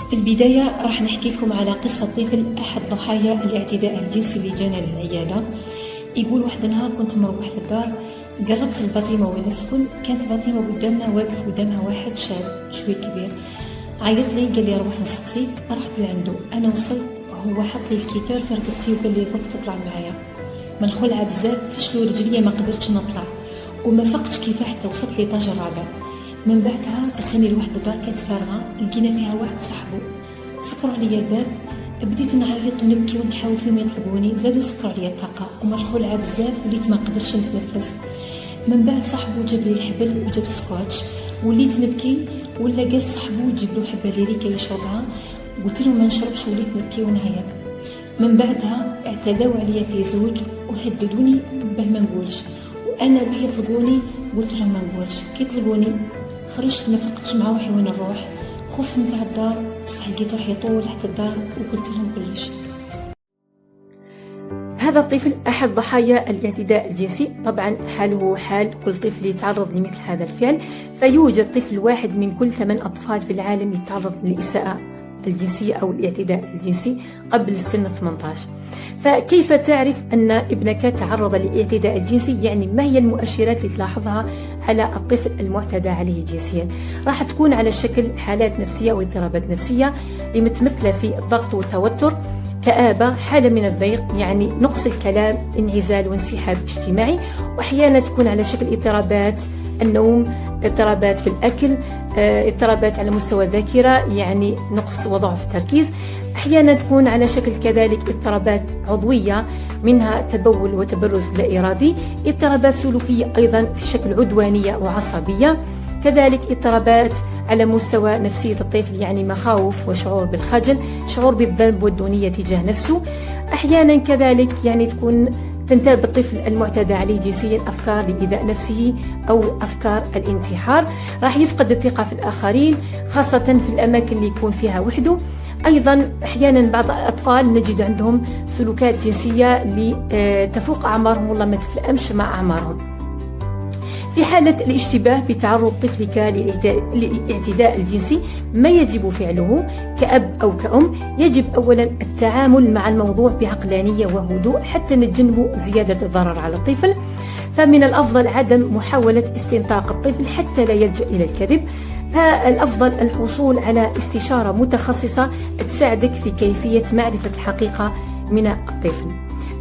في البداية راح نحكي لكم على قصة طفل أحد ضحايا الاعتداء الجنسي اللي جانا للعيادة. يقول واحد النهار كنت مروح للدار، قربت الباطمة وين نسكن، كانت باطمة قدامنا، واقف قدامها واحد شاب شوي كبير، عيط لي قال لي روح نسقسيك. رحت لعنده، أنا وصلت هو حط لي الكيتار في رقبتي وقال لي ضبط تطلع معايا. من خلعة بزاف فشلوا رجليا ما قدرتش نطلع وما فقتش كيف حتى وصلت ليطاج الرابع. من بعدها دخلني لواحد الدار كانت فارغه، لقينا فيها واحد صاحبه، سكروا عليا الباب، بديت نعيط ونبكي ونحاول فيهم يطلبوني، زادوا سكروا عليا الطاقه ومن الخلعه بزاف وليت ما نقدرش نتنفس. من بعد صاحبه جاب لي الحبل وجاب سكوتش، وليت نبكي، ولا قال صاحبه جيب له حبه ليريكا يشربها، قلت له ما نشربش وليت نبكي ونعيط. من بعدها اعتداوا عليا في زوج وهددوني به ما نقولش، وانا به يطلبوني قلت لهم ما نقولش. كي طلبوني خرجت ما فقتش مع روحي وين نروح، خفت نتاع الدار، بصح لقيت روحي طول حتى الدار وقلت لهم كلش. هذا الطفل أحد ضحايا الاعتداء الجنسي، طبعا حاله حال كل طفل يتعرض لمثل هذا الفعل، فيوجد طفل واحد من كل 8 أطفال في العالم يتعرض للإساءة الجنسية أو الاعتداء الجنسي قبل سن 18. فكيف تعرف أن ابنك تعرض للاعتداء الجنسي؟ يعني ما هي المؤشرات اللي تلاحظها على الطفل المعتدى عليه جنسيا؟ راح تكون على شكل حالات نفسية واضطرابات نفسية متمثلة في الضغط والتوتر، كآبة، حالة من الضيق، يعني نقص الكلام، انعزال وانسحاب اجتماعي، وأحيانا تكون على شكل اضطرابات النوم، اضطرابات في الأكل، اضطرابات على مستوى الذاكرة، يعني نقص وضعف التركيز. أحيانا تكون على شكل كذلك اضطرابات عضوية، منها تبول وتبرز لا إرادي، اضطرابات سلوكية أيضا في شكل عدوانية وعصبية، كذلك اضطرابات على مستوى نفسية الطفل، يعني مخاوف وشعور بالخجل، شعور بالذنب والدونية تجاه نفسه. أحيانا كذلك يعني تنتاب الطفل المعتدى عليه جنسيا أفكار لإيذاء نفسه أو أفكار الانتحار، راح يفقد الثقة في الآخرين خاصة في الأماكن اللي يكون فيها وحده. أيضا أحيانا بعض الأطفال نجد عندهم سلوكات جنسية تفوق أعمارهم والله ما تتلائمش مع أعمارهم. في حالة الاشتباه بتعرض طفلك للاعتداء الجنسي، ما يجب فعله كأب أو كأم؟ يجب أولا التعامل مع الموضوع بعقلانية وهدوء حتى نتجنب زيادة الضرر على الطفل. فمن الأفضل عدم محاولة استنطاق الطفل حتى لا يلجأ إلى الكذب. فالأفضل الحصول على استشارة متخصصة تساعدك في كيفية معرفة الحقيقة من الطفل.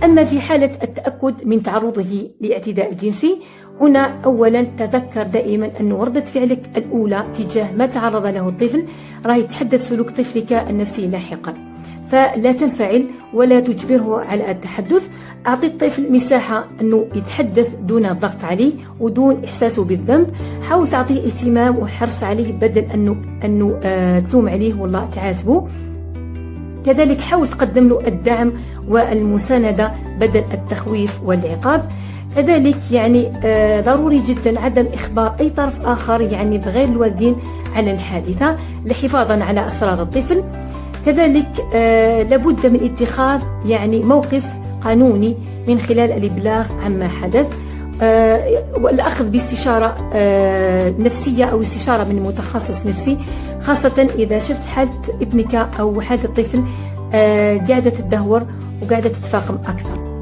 أما في حالة التأكد من تعرضه لاعتداء جنسي، هنا أولا تذكر دائما أن وردة فعلك الأولى تجاه ما تعرض له الطفل راح يتحدث سلوك طفلك النفسي لاحقا، فلا تنفعل ولا تجبره على التحدث. أعطي الطفل مساحة أنه يتحدث دون الضغط عليه ودون إحساسه بالذنب. حاول تعطيه اهتمام وحرص عليه بدل أنه تلوم عليه والله تعاتبه. كذلك حاول تقدم له الدعم والمساندة بدل التخويف والعقاب. كذلك يعني ضروري جدا عدم إخبار أي طرف آخر يعني بغير الوالدين عن الحادثة لحفاظا على أسرار الطفل. كذلك لابد من اتخاذ يعني موقف قانوني من خلال الإبلاغ عما حدث، والأخذ باستشارة نفسية أو استشارة من متخصص نفسي، خاصة إذا شفت حالة ابنك أو حالة الطفل قاعدة تدهور وقاعدة تتفاقم أكثر.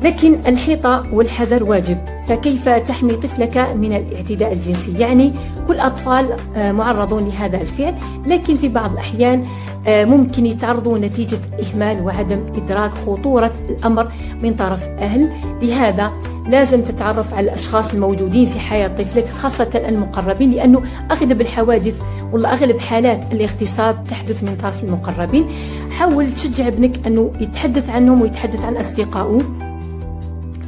لكن الحيطة والحذر واجب. فكيف تحمي طفلك من الاعتداء الجنسي؟ يعني كل الأطفال معرضون لهذا الفعل، لكن في بعض الأحيان ممكن يتعرضوا نتيجة إهمال وعدم إدراك خطورة الأمر من طرف أهل. لهذا لازم تتعرف على الأشخاص الموجودين في حياة طفلك خاصة المقربين، لأنه أغلب الحوادث والله أغلب حالات الاغتصاب تحدث من طرف المقربين. حاول تشجع ابنك أنه يتحدث عنهم ويتحدث عن أصدقائه.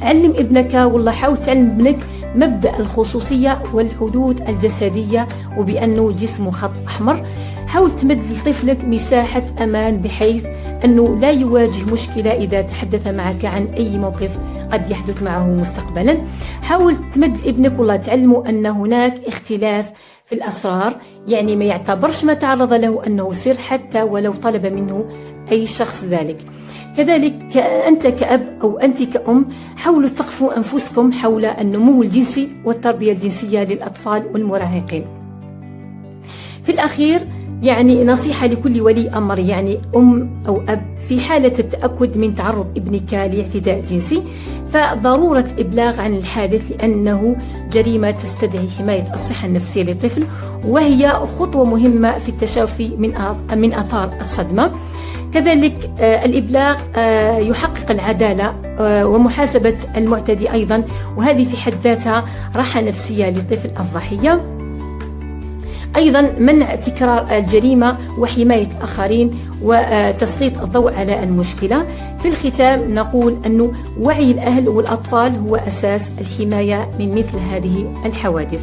علم ابنك والله حاول تعلم ابنك مبدأ الخصوصية والحدود الجسدية وبأنه جسمه خط أحمر. حاول تمد لطفلك مساحة أمان بحيث أنه لا يواجه مشكلة إذا تحدث معك عن أي موقف قد يحدث معه مستقبلا. حاول تمد ابنك والله تعلمه أن هناك اختلاف في الأسرار، يعني ما يعتبرش ما تعرض له أنه سر حتى ولو طلب منه أي شخص ذلك. كذلك أنت كأب أو أنت كأم حاولوا تثقفوا أنفسكم حول النمو الجنسي والتربية الجنسية للأطفال والمراهقين. في الأخير يعني نصيحة لكل ولي أمر، يعني أم أو أب، في حالة التأكد من تعرض ابنك لاعتداء جنسي فضرورة الإبلاغ عن الحادث، لأنه جريمة تستدعي حماية الصحة النفسية للطفل، وهي خطوة مهمة في التشافي من آثار الصدمة. كذلك الإبلاغ يحقق العدالة ومحاسبة المعتدي أيضا، وهذه في حد ذاتها راحة نفسية للطفل الضحية. أيضا منع تكرار الجريمة وحماية الآخرين وتسليط الضوء على المشكلة. في الختام نقول أن وعي الأهل والأطفال هو أساس الحماية من مثل هذه الحوادث.